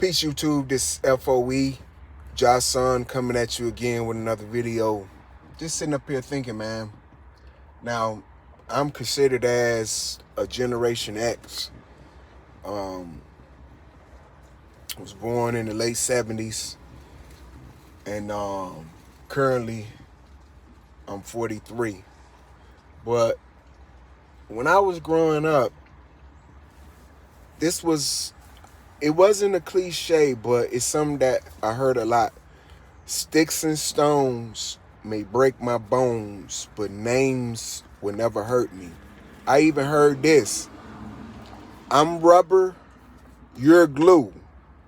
Peace YouTube, this FOE, Josh Son coming at you again with another video. Just sitting up here thinking, man. Now, I'm considered as a Generation X. Was born in the late 70s and currently I'm 43. But when I was growing up, it wasn't a cliche, but it's something that I heard a lot. Sticks and stones may break my bones, but names will never hurt me. I even heard this. I'm rubber, you're glue.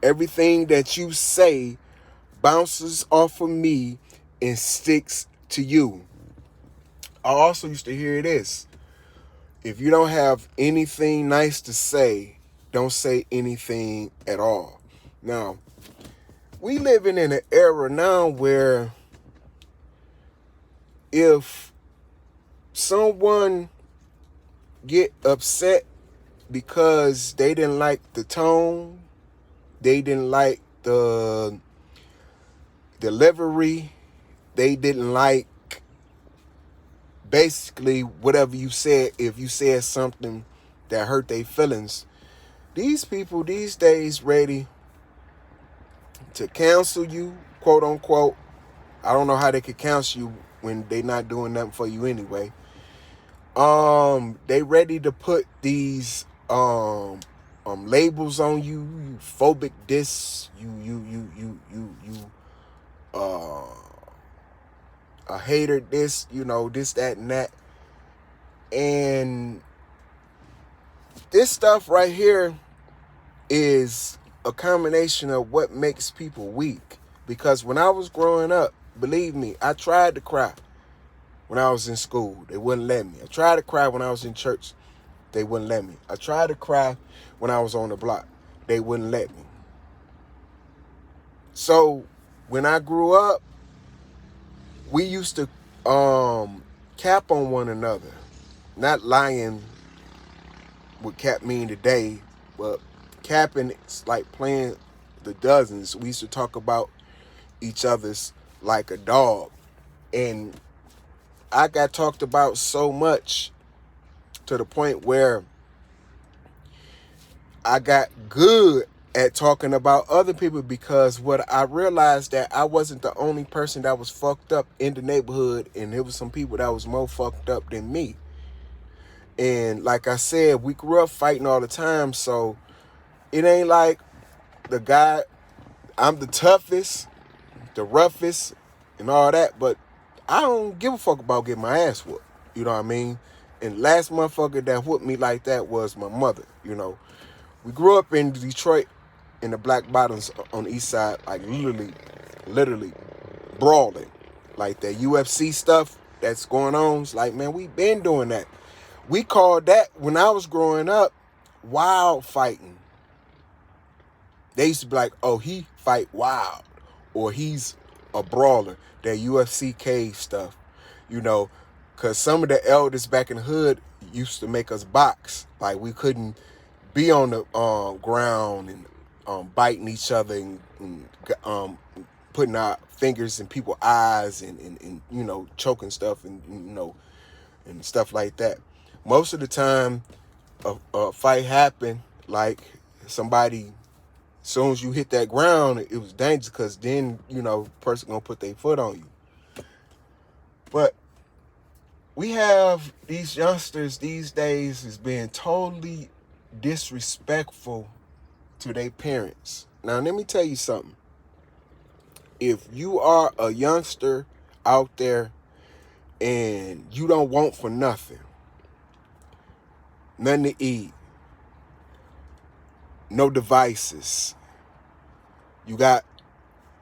Everything that you say bounces off of me and sticks to you. I also used to hear this. If you don't have anything nice to say, don't say anything at all. Now, we living in an era now where if someone get upset because they didn't like the tone, they didn't like the delivery, they didn't like basically whatever you said, if you said something that hurt their feelings, these people these days ready to cancel you, quote unquote. I don't know how they could cancel you when they not doing nothing for you anyway. They ready to put these labels on you. You phobic this, you a hater this, this, that, and that. And this stuff right here is a combination of what makes people weak. Because when I was growing up, believe me, I tried to cry when I was in school. They wouldn't let me. I tried to cry when I was in church. They wouldn't let me. I tried to cry when I was on the block. They wouldn't let me. So when I grew up, we used to cap on one another. Not lying what cap mean today, but capping it's like playing the dozens. We used to talk about each other's like a dog. And I got talked about so much to the point where I got good at talking about other people, because what I realized that I wasn't the only person that was fucked up in the neighborhood, and there was some people that was more fucked up than me. And like I said, we grew up fighting all the time, so it ain't like the guy, I'm the toughest, the roughest, and all that, but I don't give a fuck about getting my ass whooped. You know what I mean? And last motherfucker that whooped me like that was my mother, We grew up in Detroit, in the Black Bottoms on the east side, like literally brawling. Like that UFC stuff that's going on, it's like, man, we been doing that. We called that, when I was growing up, wild fighting. They used to be like, oh, he fight wild, or he's a brawler. That UFC cave stuff, because some of the elders back in the hood used to make us box. Like, we couldn't be on the ground and biting each other and putting our fingers in people's eyes and choking stuff and and stuff like that. Most of the time, a fight happened, like somebody, as soon as you hit that ground, it was dangerous, because then, person gonna put their foot on you. But we have these youngsters these days is being totally disrespectful to their parents. Now, let me tell you something. If you are a youngster out there and you don't want for nothing to eat, no devices, you got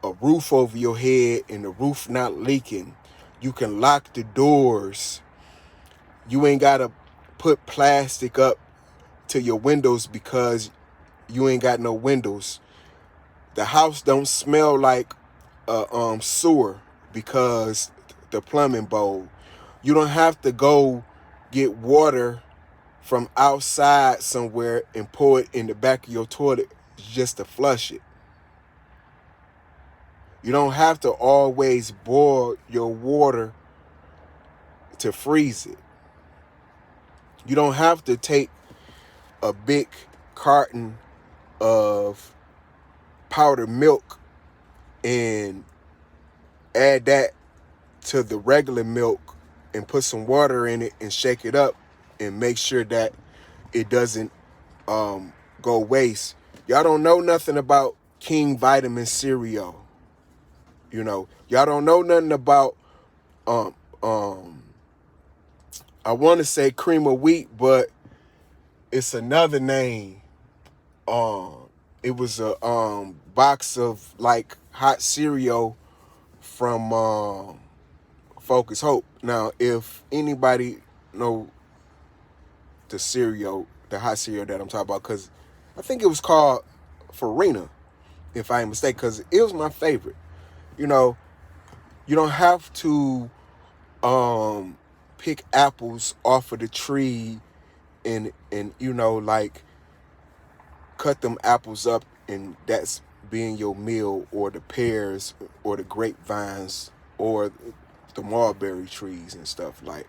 a roof over your head and the roof not leaking, you can lock the doors, you ain't got to put plastic up to your windows because you ain't got no windows, the house don't smell like a sewer because the plumbing bowl, you don't have to go get water from outside somewhere and pour it in the back of your toilet just to flush it. You don't have to always boil your water to freeze it. You don't have to take a big carton of powdered milk and add that to the regular milk and put some water in it and shake it up and make sure that it doesn't go waste. Y'all don't know nothing about King Vitamin cereal. You know, y'all don't know nothing about I want to say cream of wheat, but it's another name. It was a box of like hot cereal from Focus Hope. Now, if anybody know the cereal, the hot cereal that I'm talking about, because I think it was called Farina, if I ain't mistaken, because it was my favorite. You know, you don't have to pick apples off of the tree and you know, like cut them apples up and that's being your meal, or the pears or the grapevines or the mulberry trees and stuff. Like,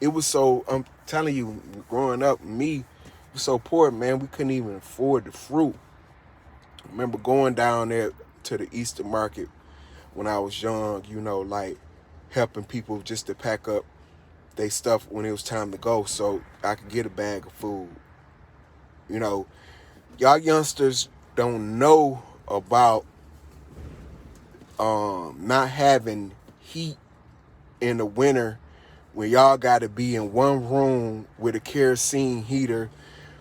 it was so, I'm telling you, growing up, me was so poor, man, we couldn't even afford the fruit. I remember going down there to the Easter market when I was young, you know, like helping people just to pack up they stuff when it was time to go so I could get a bag of food. You know, y'all youngsters don't know about not having heat in the winter when y'all got to be in one room with a kerosene heater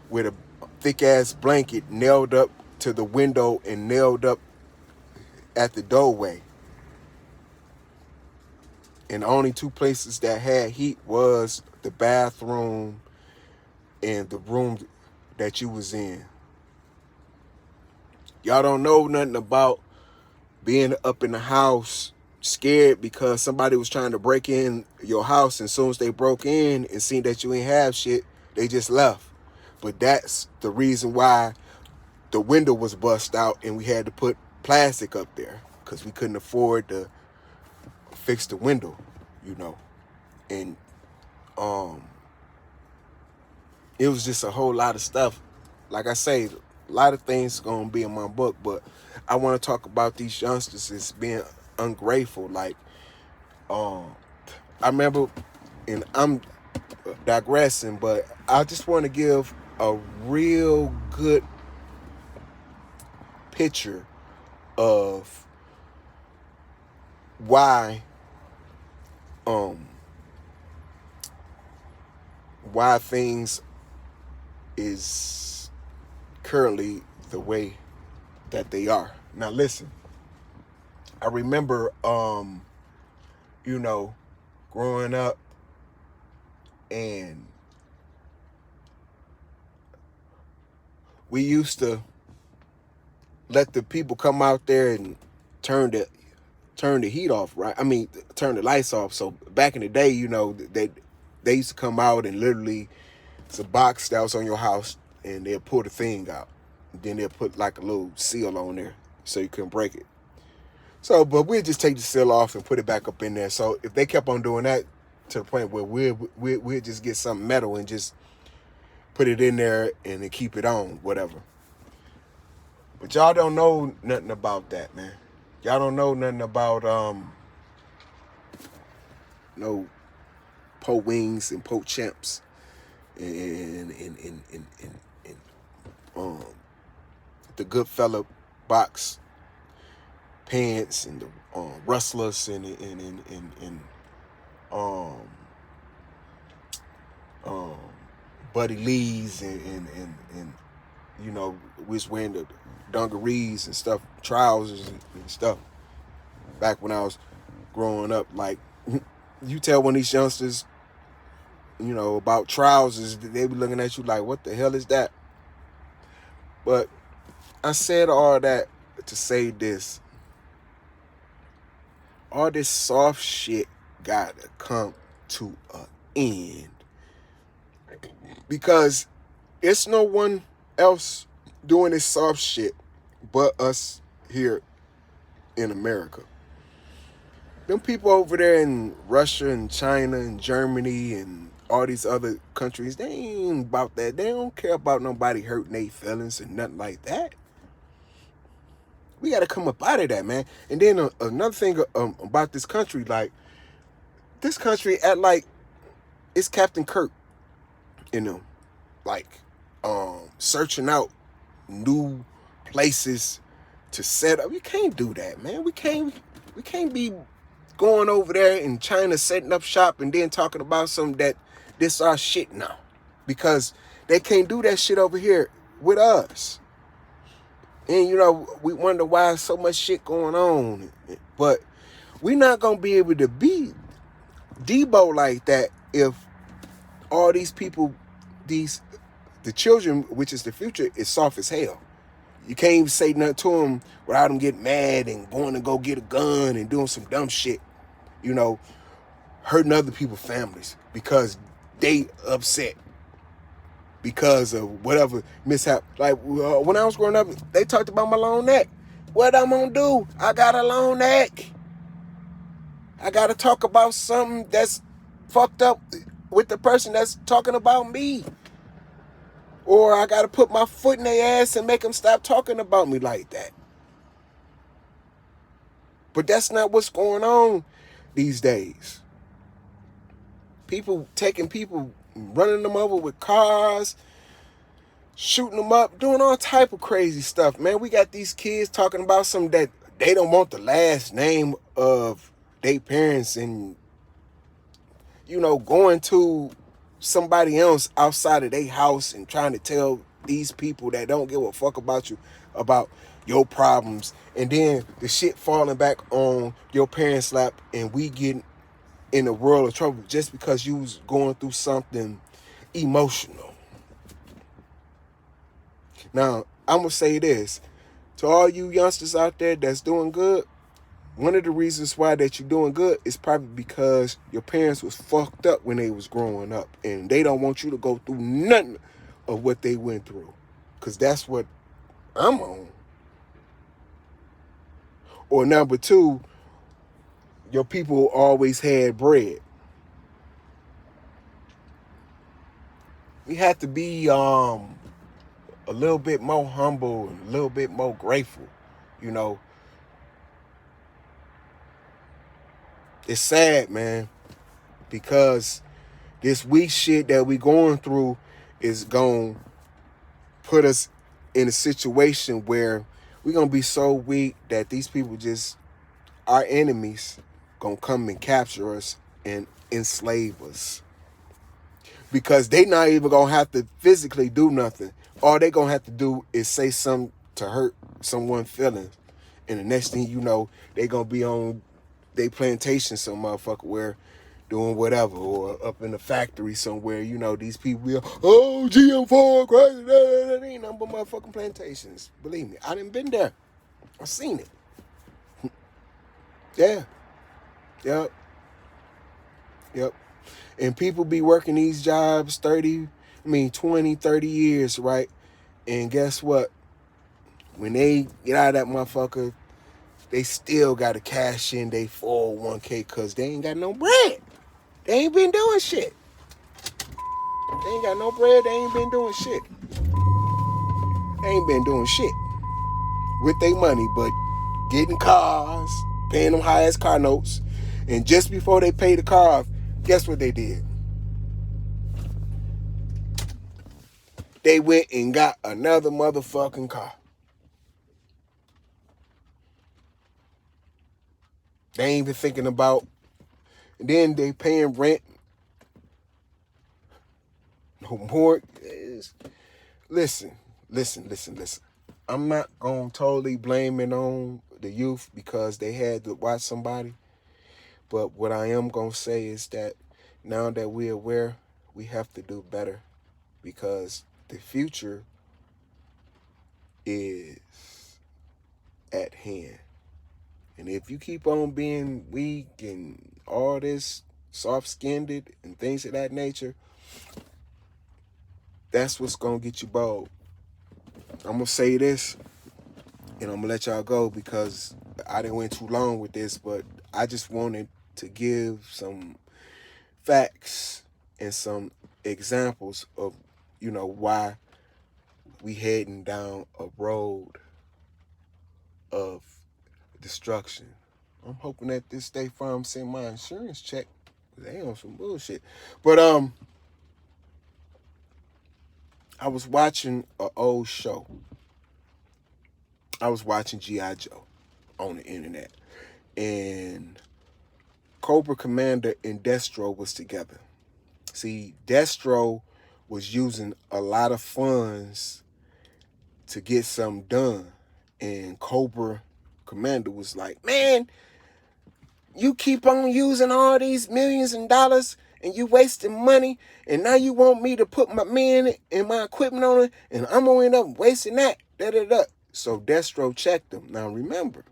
with a thick ass blanket nailed up to the window and nailed up at the doorway. And the only two places that had heat was the bathroom and the room that you was in. Y'all don't know nothing about being up in the house scared because somebody was trying to break in your house, and as soon as they broke in and seen that you ain't have shit, they just left. But that's the reason why the window was bust out and we had to put plastic up there, because we couldn't afford to fix the window, you know. And it was just a whole lot of stuff. Like I say, a lot of things gonna be in my book, but I want to talk about these youngsters as being ungrateful. Like, I remember, and I'm digressing, but I just want to give a real good picture of why things is currently the way that they are. Now listen, I remember you know, growing up, and we used to let the people come out there and turn the heat off, right? I mean, turn the lights off. So back in the day, you know, they used to come out and literally, it's a box that was on your house, and they'll pull the thing out. Then they'll put like a little seal on there so you couldn't break it. So, but we'd just take the seal off and put it back up in there. So if they kept on doing that to the point where we'd just get something metal and just put it in there and then keep it on, whatever. But y'all don't know nothing about that, man. Y'all don't know nothing about no Po Wings and Po Champs and the Goodfella box pants and the Rustlers and Buddy Lee's and you know, we was wearing the dungarees and stuff, trousers and stuff back when I was growing up. Like, you tell one of these youngsters, you know, about trousers, they be looking at you like, what the hell is that? But I said all that to say this. All this soft shit gotta come to an end. Because it's no one else doing this soft shit but us here in America. Them people over there in Russia and China and Germany and all these other countries, they ain't about that. They don't care about nobody hurting their feelings and nothing like that. We got to come up out of that, man. And then another thing about this country, like, this country act like it's Captain Kirk, you know, like searching out new places to set up. We can't do that, man. We can't be going over there in China setting up shop and then talking about something that this our shit now. Because they can't do that shit over here with us. And you know, we wonder why so much shit going on. But we're not gonna be able to be Debo like that if all these people, the children, which is the future, is soft as hell. You can't even say nothing to them without them getting mad and going to go get a gun and doing some dumb shit, you know, hurting other people's families because they upset because of whatever mishap. Like when I was growing up, they talked about my long neck. What I'm gonna do? I got a long neck. I gotta talk about something that's fucked up with the person that's talking about me. Or I gotta put my foot in their ass and make them stop talking about me like that. But that's not what's going on these days. People taking people, running them over with cars, shooting them up, doing all type of crazy stuff, man. We got these kids talking about something that they don't want the last name of their parents and, you know, going to somebody else outside of their house and trying to tell these people that don't give a fuck about you about your problems, and then the shit falling back on your parents' lap and we getting in a world of trouble just because you was going through something emotional. Now, I'm gonna say this to all you youngsters out there that's doing good. One of the reasons why that you're doing good is probably because your parents was fucked up when they was growing up, and they don't want you to go through nothing of what they went through, because that's what I'm on. Or number two, your people always had bread. We have to be a little bit more humble and a little bit more grateful, you know. It's sad, man, because this weak shit that we going through is going to put us in a situation where we're going to be so weak that these people just, our enemies, going to come and capture us and enslave us. Because they not even going to have to physically do nothing. All they going to have to do is say something to hurt someone's feelings. And the next thing you know, they going to be on they plantation some motherfucker where doing whatever, or up in a factory somewhere, you know, these people be, oh, GM4, crazy, that ain't nothing but motherfucking plantations. Believe me, I done been there. I seen it. Yeah. Yep. And people be working these jobs 20, 30 years, right? And guess what? When they get out of that motherfucker, they still got to cash in their 401k because they ain't got no bread. They ain't been doing shit. They ain't got no bread. They ain't been doing shit. They ain't been doing shit with their money, but getting cars, paying them high-ass car notes. And just before they pay the car off, guess what they did? They went and got another motherfucking car. They ain't even thinking about, and then they paying rent. No more. Listen. I'm not going to totally blame it on the youth because they had to watch somebody. But what I am going to say is that now that we're aware, we have to do better because the future is at hand. And if you keep on being weak and all this soft-skinned and things of that nature, that's what's going to get you bold. I'm going to say this, and I'm going to let y'all go because I didn't went too long with this, but I just wanted to give some facts and some examples of, why we heading down a road of destruction. I'm hoping that this State Farm send my insurance check. They on some bullshit. But I was watching an old show. I was watching G.I. Joe on the internet. And Cobra Commander and Destro was together. See, Destro was using a lot of funds to get something done. And Cobra Commander was like, man, you keep on using all these millions and dollars and you wasting money, and now you want me to put my men and my equipment on it, and I'm gonna end up wasting that. So Destro checked him. Now remember,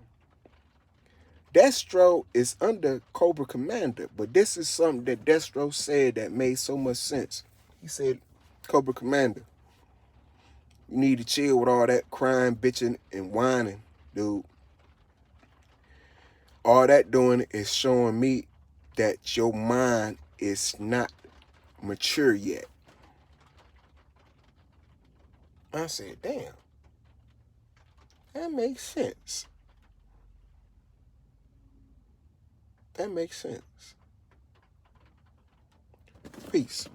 Destro is under Cobra Commander, but this is something that Destro said that made so much sense. He said, Cobra Commander, you need to chill with all that crying, bitching, and whining, dude. All that doing is showing me that your mind is not mature yet. I said, damn, that makes sense. That makes sense. Peace.